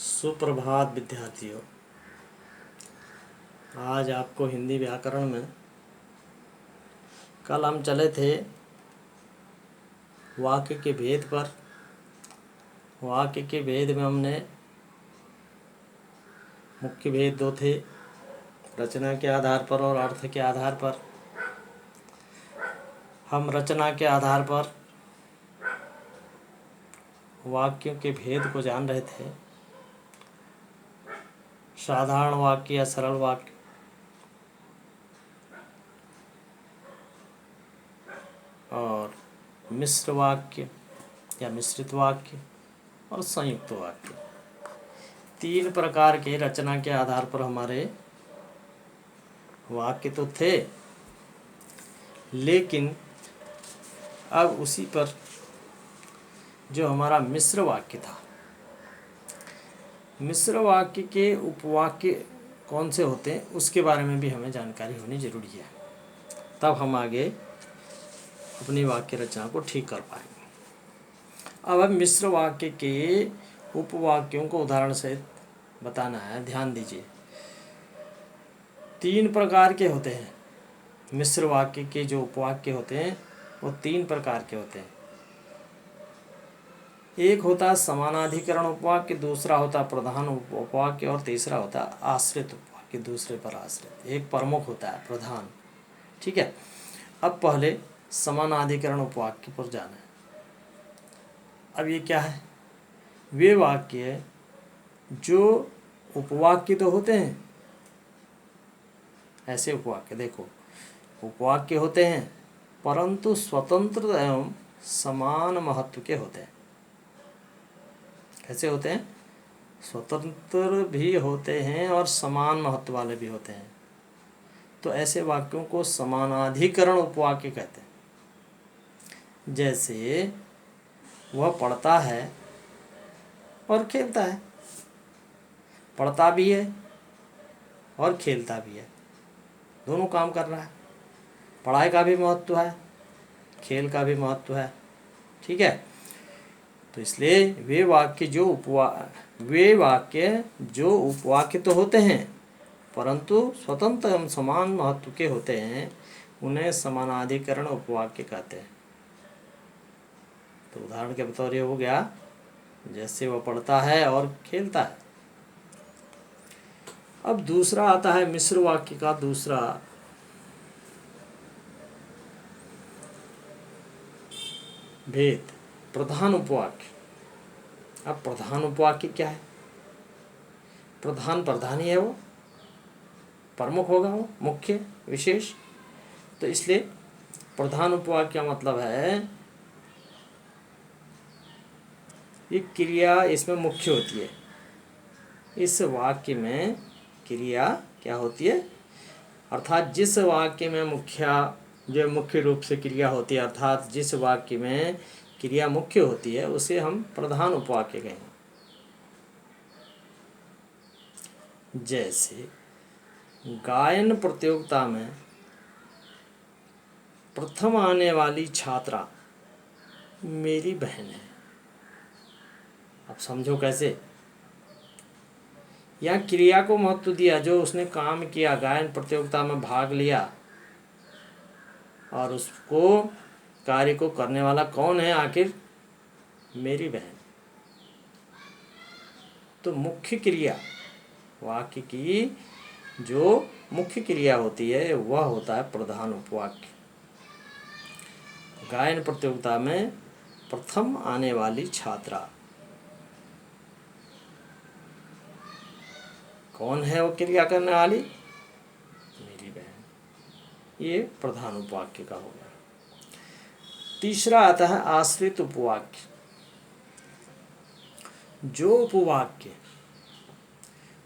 सुप्रभात विद्यार्थियों। आज आपको हिंदी व्याकरण में कल हम चले थे वाक्य के भेद पर। वाक्य के भेद में हमने मुख्य भेद दो थे, रचना के आधार पर और अर्थ के आधार पर। हम रचना के आधार पर वाक्यों के भेद को जान रहे थे। साधारण वाक्य या सरल वाक्य, और मिश्र वाक्य या मिश्रित वाक्य, और संयुक्त वाक्य। तीन प्रकार के रचना के आधार पर हमारे वाक्य तो थे, लेकिन अब उसी पर जो हमारा मिश्र वाक्य था, मिश्र वाक्य के उपवाक्य कौन से होते हैं उसके बारे में भी हमें जानकारी होनी जरूरी है। तब हम आगे अपनी वाक्य रचना को ठीक कर पाएंगे। अब हम मिश्र वाक्य के उपवाक्यों को उदाहरण सहित बताना है। ध्यान दीजिए, तीन प्रकार के होते हैं मिश्र वाक्य के। जो उपवाक्य होते हैं वो तीन प्रकार के होते हैं। एक होता है समानाधिकरण उपवाक्य, दूसरा होता है प्रधान उपवाक्य, और तीसरा होता है आश्रित उपवाक्य, दूसरे पर आश्रित। एक प्रमुख होता है प्रधान। ठीक है, अब पहले समानाधिकरण उपवाक्य पर जाना है। अब ये क्या है? वे वाक्य जो उपवाक्य तो होते हैं, ऐसे उपवाक्य देखो, उपवाक्य होते हैं परंतु स्वतंत्र एवं समान महत्व के होते हैं। कैसे होते हैं? स्वतंत्र भी होते हैं और समान महत्व वाले भी होते हैं। तो ऐसे वाक्यों को समानाधिकरण उपवाक्य कहते हैं। जैसे वह पढ़ता है और खेलता है। पढ़ता भी है और खेलता भी है, दोनों काम कर रहा है। पढ़ाई का भी महत्व है, खेल का भी महत्व है। ठीक है, तो इसलिए वे वाक्य जो उपवाक्य तो होते हैं परंतु स्वतंत्र एवं समान महत्व के होते हैं, उन्हें समानाधिकरण उपवाक्य कहते हैं। तो उदाहरण के बतौर ये हो गया, जैसे वह पढ़ता है और खेलता है। अब दूसरा आता है मिश्र वाक्य का दूसरा भेद, प्रधान उपवाक्य। अब प्रधान उपवाक्य क्या है? प्रधान ही है, वो प्रमुख होगा, वो मुख्य विशेष। तो इसलिए प्रधान उपवाक्य का मतलब है ये क्रिया इसमें मुख्य होती है। इस वाक्य में क्रिया क्या होती है? अर्थात जिस वाक्य में मुख्य रूप से क्रिया होती है, अर्थात जिस वाक्य में क्रिया मुख्य होती है, उसे हम प्रधान उपवाक्य कहेंगे। जैसे गायन प्रतियोगिता में प्रथम आने वाली छात्रा मेरी बहन है। अब समझो कैसे? या क्रिया को महत्व दिया, जो उसने काम किया, गायन प्रतियोगिता में भाग लिया, और उसको कार्य को करने वाला कौन है? आखिर मेरी बहन। तो मुख्य क्रिया, वाक्य की जो मुख्य क्रिया होती है वह होता है प्रधान उपवाक्य। गायन प्रतियोगिता में प्रथम आने वाली छात्रा, कौन है वो क्रिया करने वाली? मेरी बहन। ये प्रधान उपवाक्य का हो गया। तीसरा आता है आश्रित उपवाक्य। जो उपवाक्य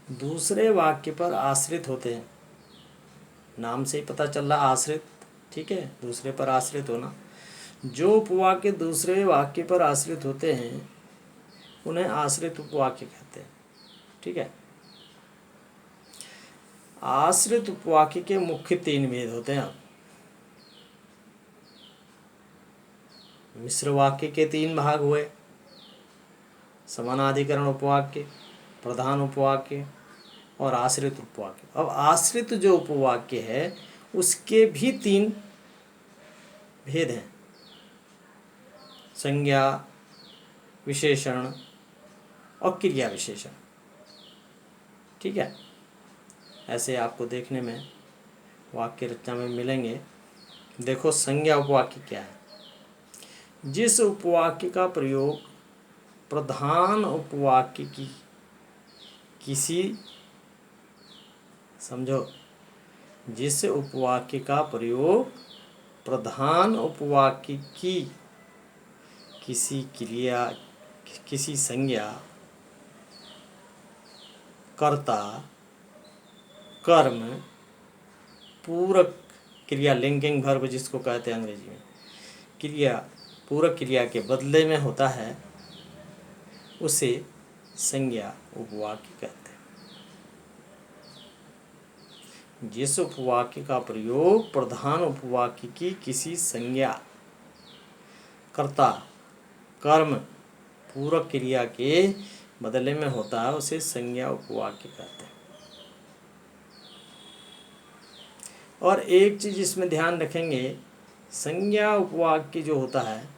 दूसरे वाक्य पर आश्रित होते हैं, नाम से ही पता चल रहा आश्रित। ठीक है, दूसरे पर आश्रित होना। जो उपवाक्य दूसरे वाक्य पर आश्रित होते हैं उन्हें आश्रित उपवाक्य कहते हैं। ठीक है, आश्रित उपवाक्य के मुख्य तीन भेद होते हैं। मिश्र वाक्य के तीन भाग हुए, समानाधिकरण उपवाक्य, प्रधान उपवाक्य और आश्रित उपवाक्य। अब आश्रित जो उपवाक्य है उसके भी 3 भेद हैं, संज्ञा, विशेषण और क्रिया विशेषण। ठीक है, ऐसे आपको देखने में वाक्य रचना में मिलेंगे। देखो संज्ञा उपवाक्य क्या है? जिस उपवाक्य का प्रयोग प्रधान उपवाक्य की किसी, समझो, जिस उपवाक्य का प्रयोग प्रधान उपवाक्य की किसी क्रिया, किसी संज्ञा, कर्ता, कर्म, पूरक क्रिया, लिंकिंग वर्ब जिसको कहते हैं अंग्रेजी में, क्रिया, पूरक क्रिया के बदले में होता है, उसे संज्ञा उपवाक्य कहते हैं। जिस उपवाक्य का प्रयोग प्रधान उपवाक्य की किसी संज्ञा, कर्ता, कर्म, पूरक क्रिया के बदले में होता है, उसे संज्ञा उपवाक्य कहते हैं। और एक चीज़ इसमें ध्यान रखेंगे, संज्ञा उपवाक्य जो होता है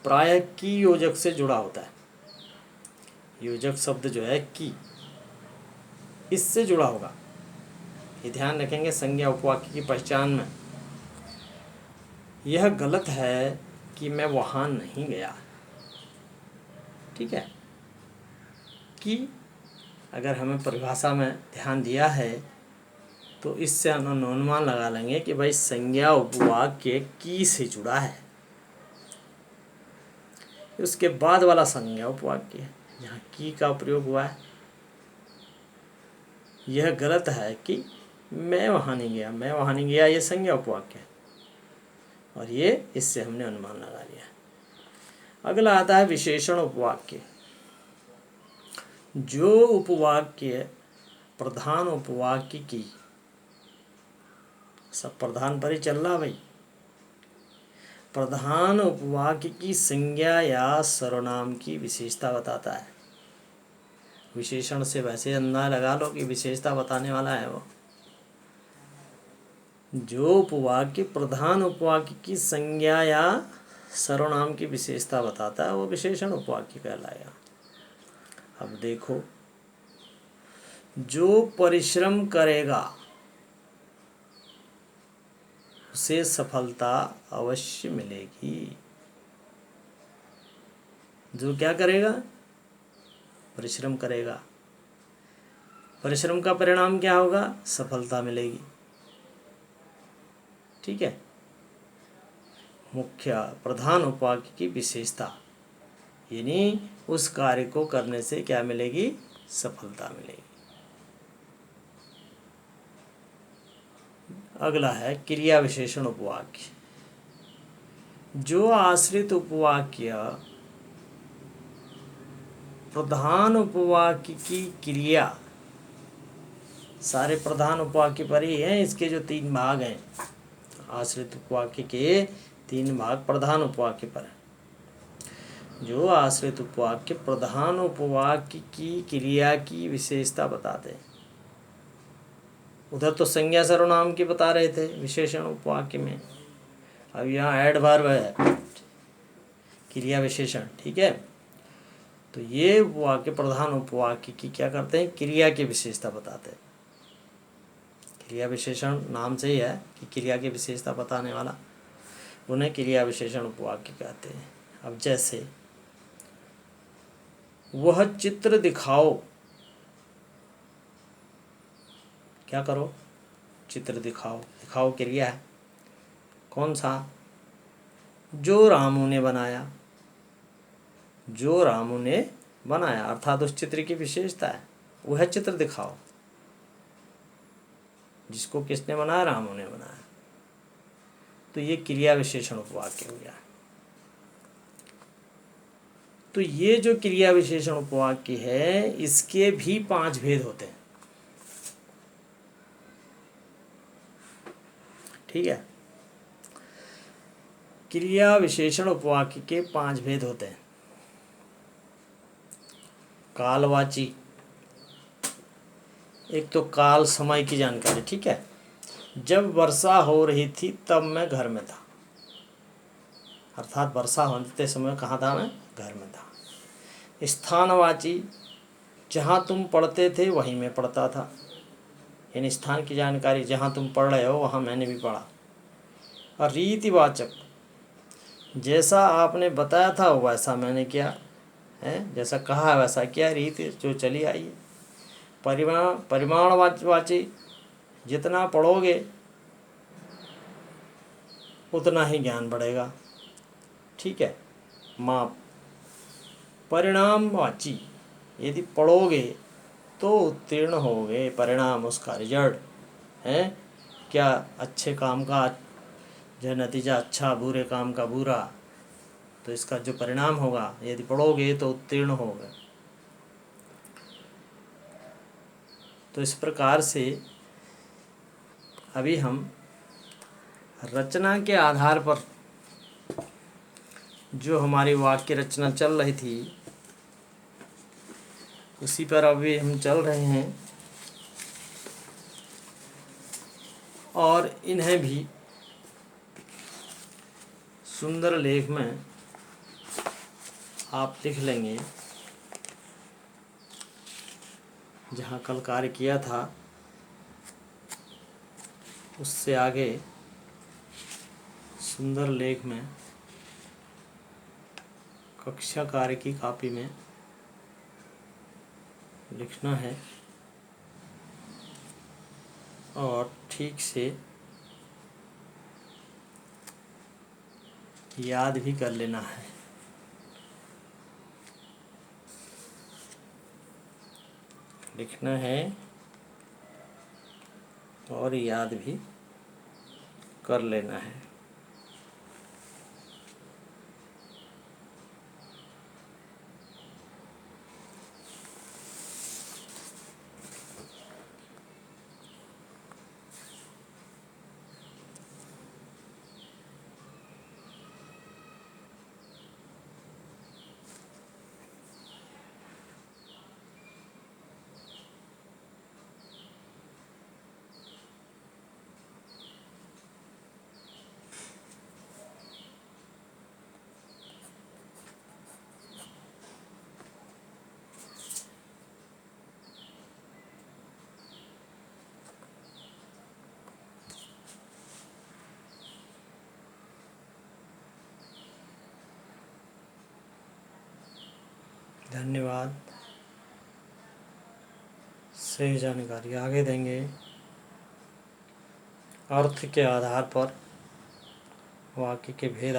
प्रायः की योजक से जुड़ा होता है। योजक शब्द जो है की, इससे जुड़ा होगा, ये ध्यान रखेंगे संज्ञा उपवाक्य की पहचान में। यह गलत है कि मैं वहाँ नहीं गया। ठीक है, कि अगर हमें परिभाषा में ध्यान दिया है तो इससे हम अनुमान लगा लेंगे कि भाई संज्ञा उपवाक्य की से जुड़ा है। उसके बाद वाला संज्ञा उपवाक्य है जहाँ की का प्रयोग हुआ है। यह गलत है कि मैं वहाँ नहीं गया, मैं वहाँ नहीं गया, ये संज्ञा उपवाक्य है, और ये इससे हमने अनुमान लगा लिया। अगला आता है विशेषण उपवाक्य। जो उपवाक्य प्रधान उपवाक्य की, सब प्रधान पर ही चल रहा भाई, प्रधान उपवाक्य की संज्ञा या सर्वनाम की विशेषता बताता है। विशेषण से वैसे अंदाजा लगा लो कि विशेषता बताने वाला है वो। जो उपवाक्य प्रधान उपवाक्य की संज्ञा या सर्वनाम की विशेषता बताता है वो विशेषण उपवाक्य कहलाएगा। अब देखो, जो परिश्रम करेगा उसे सफलता अवश्य मिलेगी। जो क्या करेगा? परिश्रम करेगा। परिश्रम का परिणाम क्या होगा? सफलता मिलेगी। ठीक है, मुख्य प्रधान उपवाक्य की विशेषता, यानी उस कार्य को करने से क्या मिलेगी? सफलता मिलेगी। अगला है क्रिया विशेषण उपवाक्य। जो आश्रित उपवाक्य प्रधान उपवाक्य की क्रिया, सारे प्रधान उपवाक्य पर ही हैं, इसके जो 3 भाग हैं, आश्रित उपवाक्य के 3 भाग प्रधान उपवाक्य पर है। जो आश्रित उपवाक्य प्रधान उपवाक्य की क्रिया की विशेषता बताते हैं। उधर तो संज्ञा सर्वनाम की बता रहे थे विशेषण उपवाक्य में, अब यहाँ एडवर्ब है, क्रिया विशेषण। ठीक है, तो ये उपवाक्य प्रधान उपवाक्य की क्या करते हैं? क्रिया की विशेषता बताते हैं। क्रिया विशेषण नाम से ही है कि क्रिया की विशेषता बताने वाला, उन्हें क्रिया विशेषण उपवाक्य कहते हैं। अब जैसे वह चित्र दिखाओ, क्या करो? चित्र दिखाओ। दिखाओ क्रिया है, कौन सा? जो रामू ने बनाया। जो रामू ने बनाया अर्थात उस चित्र की विशेषता है, वह चित्र दिखाओ। जिसको किसने बनाया? रामू ने बनाया। तो ये क्रिया विशेषण उपवाक्य हो गया। तो ये जो क्रिया विशेषण उपवाक्य है इसके भी 5 भेद होते हैं। ठीक है, क्रिया विशेषण उपवाक्य के 5 भेद होते हैं। कालवाची, एक तो काल समय की जानकारी, ठीक है। जब वर्षा हो रही थी तब मैं घर में था, अर्थात वर्षा होते समय कहाँ था, मैं घर में था। स्थानवाची, जहाँ तुम पढ़ते थे वहीं मैं पढ़ता था, यानी स्थान की जानकारी, जहाँ तुम पढ़ रहे हो वहाँ मैंने भी पढ़ा। और रीतिवाचक, जैसा आपने बताया था वैसा मैंने किया है, जैसा कहा है वैसा किया, रीति जो चली आई है। परिमाणवाची, जितना पढ़ोगे उतना ही ज्ञान बढ़ेगा, ठीक है। माप, परिणामवाची, यदि पढ़ोगे तो उत्तीर्ण होगे, परिणाम उसका रिजल्ट है, क्या अच्छे काम का जो नतीजा अच्छा, बुरे काम का बुरा, तो इसका जो परिणाम होगा, यदि पढ़ोगे तो उत्तीर्ण होगे। तो इस प्रकार से अभी हम रचना के आधार पर जो हमारी वाक्य रचना चल रही थी उसी पर अभी हम चल रहे हैं, और इन्हें भी सुंदर लेख में आप लिख लेंगे। जहाँ कल कार्य किया था उससे आगे सुंदर लेख में कक्षा कार्य की कॉपी में लिखना है और ठीक से याद भी कर लेना है। लिखना है और याद भी कर लेना है। धन्यवाद। सही जानकारी आगे देंगे। अर्थ के आधार पर वाक्य के भेद